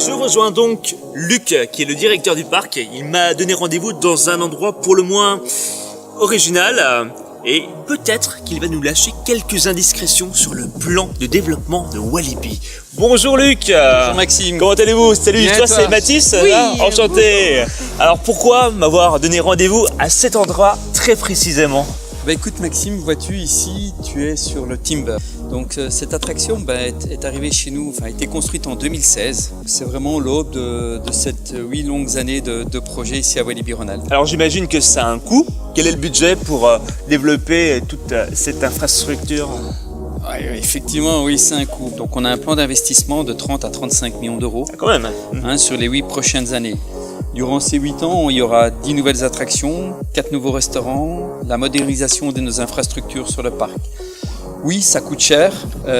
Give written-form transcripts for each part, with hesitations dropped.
Je rejoins donc Luc, qui est le directeur du parc. Il m'a donné rendez-vous dans un endroit pour le moins original. Et peut-être qu'il va nous lâcher quelques indiscrétions sur le plan de développement de Walibi. Bonjour Luc. Bonjour Maxime. Comment allez-vous? Salut, Bien, toi c'est Mathis. Oui. Là enchanté. Alors pourquoi m'avoir donné rendez-vous à cet endroit très précisément? Bah écoute Maxime, vois-tu ici, tu es sur le Timber. Donc cette attraction est arrivée chez nous, a été construite en 2016. C'est vraiment l'aube de cette 8 longues années de projet ici à Walibi-Rhône-Alpes. Alors j'imagine que ça a un coût. Quel est le budget pour développer toute cette infrastructure? Ouais, effectivement, oui, c'est un coût. Donc on a un plan d'investissement de 30 à 35 millions d'euros Quand même. sur les 8 prochaines années. Durant ces 8 ans, il y aura 10 nouvelles attractions, 4 nouveaux restaurants, la modernisation de nos infrastructures sur le parc. Oui, ça coûte cher,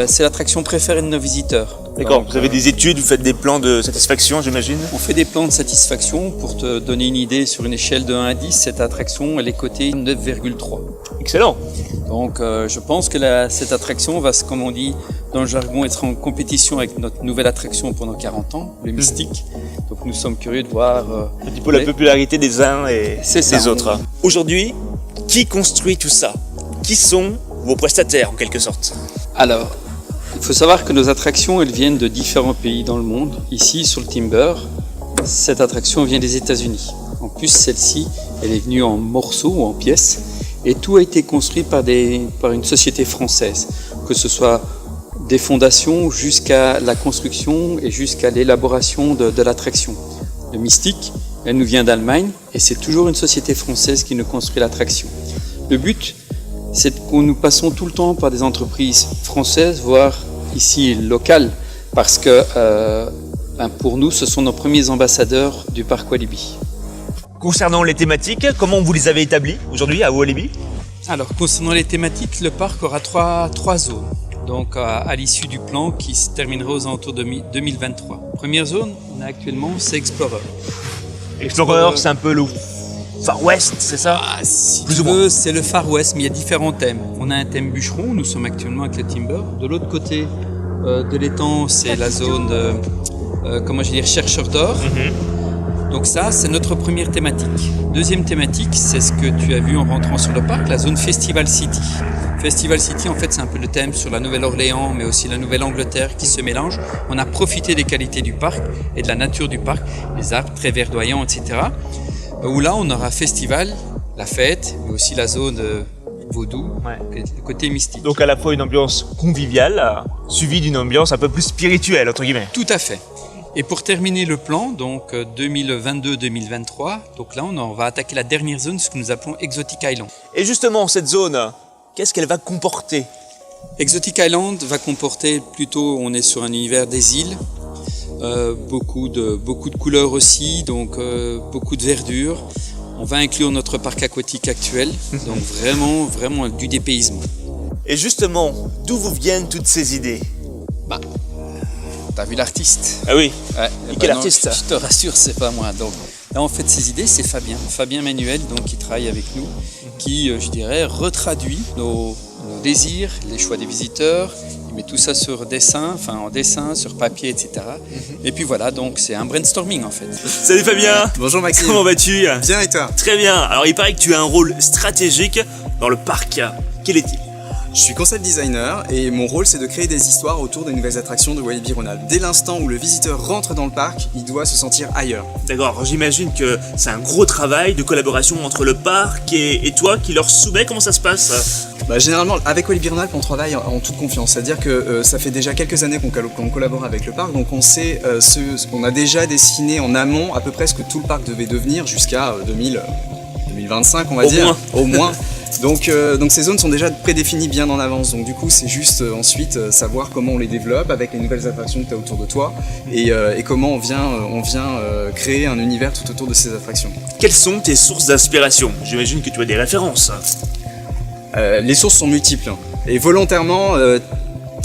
c'est l'attraction préférée de nos visiteurs. D'accord, vous avez des études, vous faites des plans de satisfaction, j'imagine? On fait des plans de satisfaction. Pour te donner une idée, sur une échelle de 1 à 10, cette attraction, elle est cotée 9,3. Excellent. Donc je pense que cette attraction va, comme on dit dans le jargon, être en compétition avec notre nouvelle attraction pendant 40 ans, le Mystique. Donc nous sommes curieux de voir... Un petit peu la popularité des uns et C'est des ça. autres. Aujourd'hui, qui construit tout ça? Qui sont vos prestataires en quelque sorte? Alors, il faut savoir que nos attractions, elles viennent de différents pays dans le monde. Ici, sur le Timber, cette attraction vient des États-Unis. En plus, celle-ci, elle est venue en morceaux ou en pièces. Et tout a été construit par une société française, que ce soit des fondations jusqu'à la construction et jusqu'à l'élaboration de l'attraction. Le Mystique, elle nous vient d'Allemagne et c'est toujours une société française qui nous construit l'attraction. Le but, c'est que nous passons tout le temps par des entreprises françaises, voire ici locales, parce que pour nous, ce sont nos premiers ambassadeurs du parc Walibi. Concernant les thématiques, comment vous les avez établies aujourd'hui à Walibi? Alors, concernant les thématiques, le parc aura trois zones. Donc, à l'issue du plan qui se terminera aux alentours de 2023. Première zone, on a actuellement, c'est Explorer. Explorer, c'est un peu le Far West, c'est ça? Si Plus tu ou moins. veux, c'est le Far West, mais il y a différents thèmes. On a un thème bûcheron, nous sommes actuellement avec le Timber. De l'autre côté de l'étang, c'est la zone, chercheur d'or. Donc ça, c'est notre première thématique. Deuxième thématique, c'est ce que tu as vu en rentrant sur le parc, la zone Festival City. Festival City, en fait, c'est un peu le thème sur la Nouvelle-Orléans, mais aussi la Nouvelle-Angleterre qui se mélangent. On a profité des qualités du parc et de la nature du parc, les arbres très verdoyants, etc. Où là, on aura festival, la fête, mais aussi la zone vaudou, le côté mystique. Donc à la fois une ambiance conviviale, suivie d'une ambiance un peu plus spirituelle, entre guillemets. Tout à fait. Et pour terminer le plan, donc 2022-2023, donc là on va attaquer la dernière zone, ce que nous appelons Exotic Island. Et justement, cette zone, qu'est-ce qu'elle va comporter? Exotic Island va comporter plutôt, on est sur un univers des îles, beaucoup de couleurs aussi, donc beaucoup de verdure. On va inclure notre parc aquatique actuel, donc vraiment du dépaysement. Et justement, d'où vous viennent toutes ces idées? T'as vu l'artiste? Ah oui. Ouais. Et quel artiste? Je te rassure, c'est pas moi. Donc là, en fait, ces idées, c'est Fabien Manuel, donc qui travaille avec nous, qui, je dirais, retraduit nos désirs, les choix des visiteurs. Il met tout ça en dessin, sur papier, etc. Et puis voilà, donc c'est un brainstorming en fait. Salut Fabien. Bonjour Maxime. Comment vas-tu? Bien et toi? Très bien. Alors il paraît que tu as un rôle stratégique dans le parc. Quel est-il? Je suis concept designer et mon rôle c'est de créer des histoires autour des nouvelles attractions de Walibi-Rhône-Alpes. Dès l'instant où le visiteur rentre dans le parc, il doit se sentir ailleurs. D'accord, alors j'imagine que c'est un gros travail de collaboration entre le parc et toi qui leur soumets. Comment ça se passe? Généralement, avec Walibi-Rhône-Alpes, on travaille en toute confiance. C'est-à-dire que ça fait déjà quelques années qu'on collabore avec le parc, donc on sait ce qu'on a déjà dessiné en amont à peu près ce que tout le parc devait devenir jusqu'à 2025, on va dire. Au moins. Donc ces zones sont déjà prédéfinies bien en avance, donc du coup c'est juste ensuite savoir comment on les développe avec les nouvelles attractions que tu as autour de toi et comment on vient créer un univers tout autour de ces attractions. Quelles sont tes sources d'inspiration? J'imagine que tu as des références. Les sources sont multiples et volontairement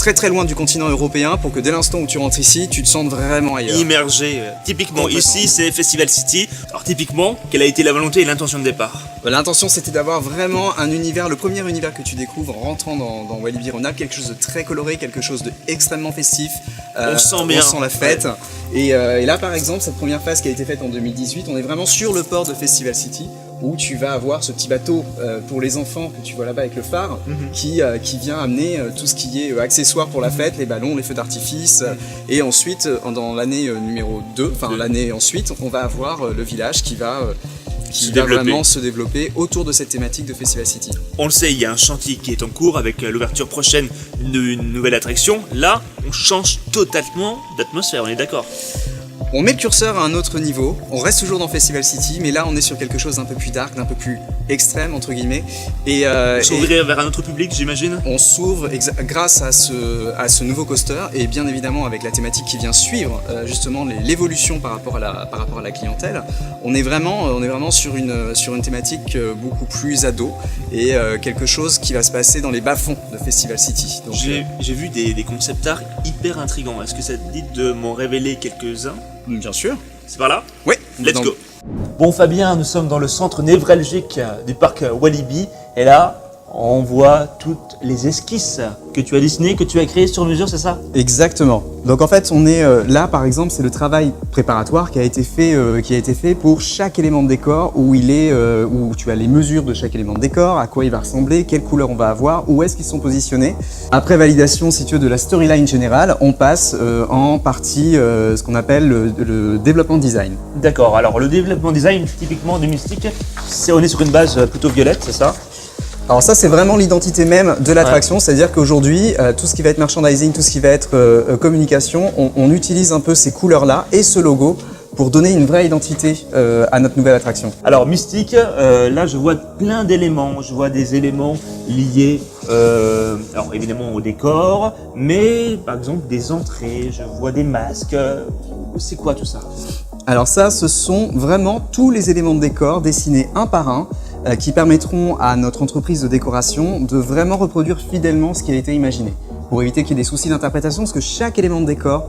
très très loin du continent européen pour que dès l'instant où tu rentres ici, tu te sentes vraiment ailleurs. Immergé. Typiquement, Complètement. ici, c'est Festival City. Alors, typiquement, quelle a été la volonté et l'intention de départ? L'intention c'était d'avoir vraiment un univers, le premier univers que tu découvres en rentrant dans Walibi Rhône-Alpes, quelque chose de très coloré, quelque chose d'extrêmement festif. On sent bien. On sent la fête. Et là par exemple, cette première phase qui a été faite en 2018, on est vraiment sur le port de Festival City, où tu vas avoir ce petit bateau pour les enfants que tu vois là-bas avec le phare, qui vient amener tout ce qui est accessoires pour la fête, les ballons, les feux d'artifice. Et ensuite, dans l'année numéro 2, enfin l'année ensuite, on va avoir le village qui va vraiment se développer autour de cette thématique de Festival City. On le sait, il y a un chantier qui est en cours avec l'ouverture prochaine d'une nouvelle attraction. Là, on change totalement d'atmosphère, on est d'accord? On met le curseur à un autre niveau, on reste toujours dans Festival City, mais là on est sur quelque chose d'un peu plus dark, d'un peu plus extrême entre guillemets. Et s'ouvrir vers un autre public, j'imagine. On s'ouvre grâce à ce nouveau coaster et bien évidemment avec la thématique qui vient suivre justement l'évolution par rapport à la clientèle. On est vraiment sur une thématique beaucoup plus ado et quelque chose qui va se passer dans les bas-fonds de Festival City. Donc, j'ai vu des concept art hyper intrigants. Est-ce que ça te dit de m'en révéler quelques-uns? bien sûr. C'est par là? Oui. Let's go. Bon Fabien, nous sommes dans le centre névralgique du parc Walibi et là, on voit toutes les esquisses que tu as dessinées, que tu as créées sur mesure, c'est ça? Exactement. Donc en fait, on est là, par exemple, c'est le travail préparatoire qui a été fait pour chaque élément de décor, où tu as les mesures de chaque élément de décor, à quoi il va ressembler, quelle couleur on va avoir, où est-ce qu'ils sont positionnés. Après validation, si tu veux, de la storyline générale, on passe en partie ce qu'on appelle le développement design. D'accord. Alors le développement design, typiquement de Mystique, on est sur une base plutôt violette, c'est ça? Alors ça, c'est vraiment l'identité même de l'attraction, c'est-à-dire qu'aujourd'hui, tout ce qui va être merchandising, tout ce qui va être communication, on utilise un peu ces couleurs-là et ce logo pour donner une vraie identité à notre nouvelle attraction. Alors Mystique, là je vois plein d'éléments, je vois des éléments liés alors évidemment au décor, mais par exemple des entrées, je vois des masques, c'est quoi tout ça? Alors ça, ce sont vraiment tous les éléments de décor dessinés un par un, qui permettront à notre entreprise de décoration de vraiment reproduire fidèlement ce qui a été imaginé, pour éviter qu'il y ait des soucis d'interprétation, parce que chaque élément de décor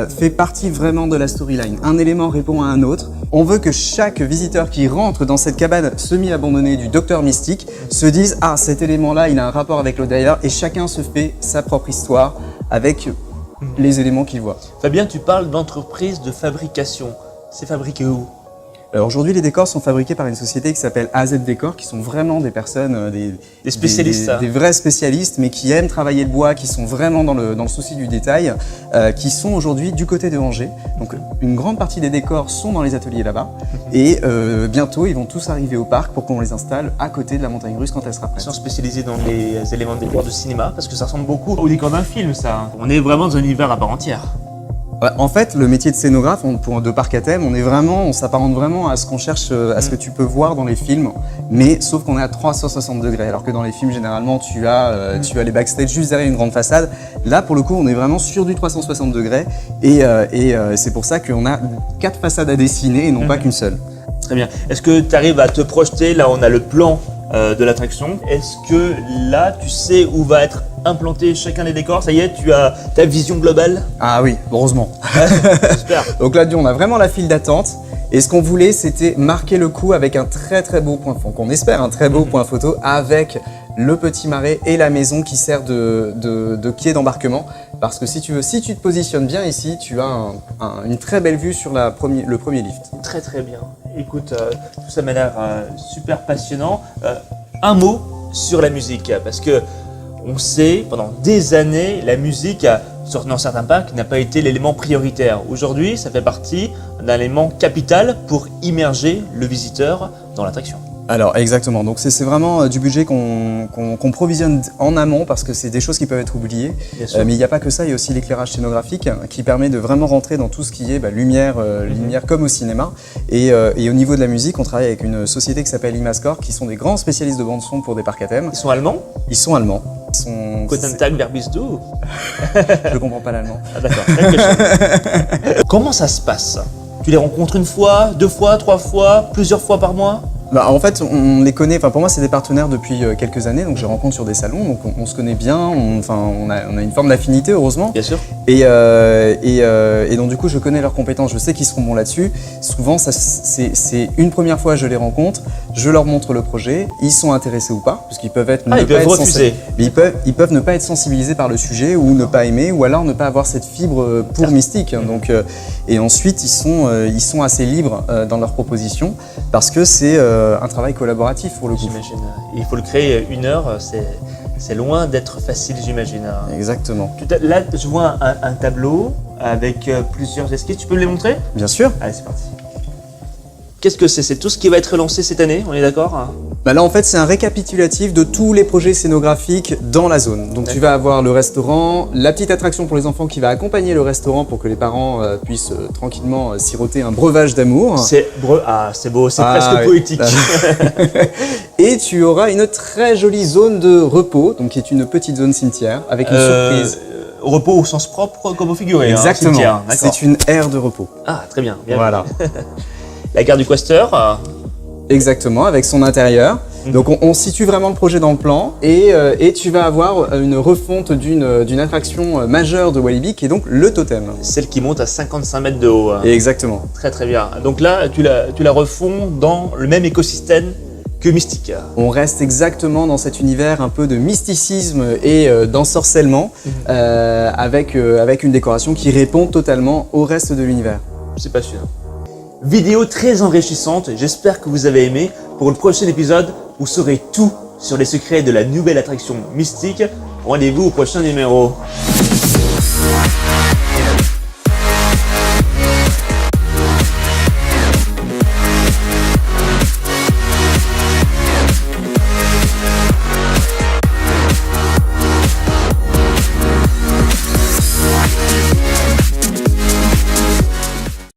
fait partie vraiment de la storyline. Un élément répond à un autre. On veut que chaque visiteur qui rentre dans cette cabane semi-abandonnée du Docteur Mystique se dise « Ah, cet élément-là, il a un rapport avec le d'ailleurs » et chacun se fait sa propre histoire avec les éléments qu'il voit. Fabien, tu parles d'entreprise de fabrication. C'est fabriqué où? Alors aujourd'hui, les décors sont fabriqués par une société qui s'appelle AZ Décor, qui sont vraiment des personnes, des spécialistes, des vrais spécialistes, mais qui aiment travailler le bois, qui sont vraiment dans le souci du détail, qui sont aujourd'hui du côté de Angers. Donc une grande partie des décors sont dans les ateliers là-bas, et bientôt ils vont tous arriver au parc pour qu'on les installe à côté de la montagne russe quand elle sera prête. Ils sont spécialisés dans les éléments de décor de cinéma, parce que ça ressemble beaucoup au décor d'un film, ça. On est vraiment dans un univers à part entière. En fait, le métier de scénographe de parc à thème, on s'apparente vraiment à ce qu'on cherche, à ce que tu peux voir dans les films, mais sauf qu'on est à 360 degrés, alors que dans les films, généralement, tu as les backstage juste derrière une grande façade. Là, pour le coup, on est vraiment sur du 360 degrés, et c'est pour ça qu'on a 4 façades à dessiner et non pas qu'une seule. Très bien. Est-ce que tu arrives à te projeter? Là, on a le plan de l'attraction. Est-ce que là, tu sais où va être implanté chacun des décors? Ça y est, tu as ta vision globale? Ah oui, heureusement. J'espère. Donc là, on a vraiment la file d'attente. Et ce qu'on voulait, c'était marquer le coup avec un très très beau point, qu'on espère un très beau point photo, avec le petit marais et la maison qui sert de quai d'embarquement. Parce que si tu te positionnes bien ici, tu as une très belle vue sur le premier lift. Très très bien. Écoute, tout ça m'a l'air super passionnant. Un mot sur la musique, parce que on sait, pendant des années, la musique, dans certains parcs, n'a pas été l'élément prioritaire. Aujourd'hui, ça fait partie d'un élément capital pour immerger le visiteur dans l'attraction. Alors exactement, donc c'est vraiment du budget qu'on provisionne en amont parce que c'est des choses qui peuvent être oubliées, mais il n'y a pas que ça, il y a aussi l'éclairage scénographique qui permet de vraiment rentrer dans tout ce qui est lumière comme au cinéma, et au niveau de la musique, on travaille avec une société qui s'appelle Imascore, qui sont des grands spécialistes de bande son pour des parcs à thème. Ils sont allemands? Ils sont allemands. Guten Tag, wer bist du? Je comprends pas l'allemand. Ah d'accord, quelque chose. Comment ça se passe? Tu les rencontres une fois, 2 fois, 3 fois, plusieurs fois par mois? Bah, en fait, on les connaît, enfin pour moi c'est des partenaires depuis quelques années, donc je les rencontre sur des salons, donc on se connaît bien, on a une forme d'affinité heureusement. Bien sûr. Et donc du coup je connais leurs compétences, je sais qu'ils seront bons là-dessus. Souvent c'est une première fois que je les rencontre, je leur montre le projet, ils sont intéressés ou pas, parce qu'ils peuvent être ils peuvent refuser. Mais ils peuvent ne pas être sensibilisés par le sujet ou ne pas aimer, ou alors ne pas avoir cette fibre pour Mystique. Donc, et ensuite ils sont assez libres dans leurs propositions, parce que c'est un travail collaboratif pour le coup. J'imagine. Il faut le créer 1 heure, c'est loin d'être facile, j'imagine. Exactement. Là, je vois un tableau avec plusieurs esquisses. Tu peux me les montrer? Bien sûr. Allez, c'est parti. Qu'est-ce que c'est? C'est tout ce qui va être lancé cette année, on est d'accord? Bah là en fait c'est un récapitulatif de tous les projets scénographiques dans la zone. Donc tu vas avoir le restaurant, la petite attraction pour les enfants qui va accompagner le restaurant pour que les parents puissent tranquillement siroter un breuvage d'amour. C'est beau, c'est presque poétique. Et tu auras une très jolie zone de repos, donc qui est une petite zone cimetière avec une surprise. Repos au sens propre comme au figuré. Exactement, cimetière, c'est une aire de repos. Ah, très bien. Voilà. La gare du Quaster. Exactement, avec son intérieur. Donc on situe vraiment le projet dans le plan et tu vas avoir une refonte d'une attraction majeure de Walibi qui est donc le totem. Celle qui monte à 55 mètres de haut. Exactement. Très très bien. Donc là, tu la refonds dans le même écosystème que Mystique. On reste exactement dans cet univers un peu de mysticisme et d'ensorcellement avec une décoration qui répond totalement au reste de l'univers. C'est passionnant. Vidéo très enrichissante, j'espère que vous avez aimé. Pour le prochain épisode, vous saurez tout sur les secrets de la nouvelle attraction Mystique. Rendez-vous au prochain numéro.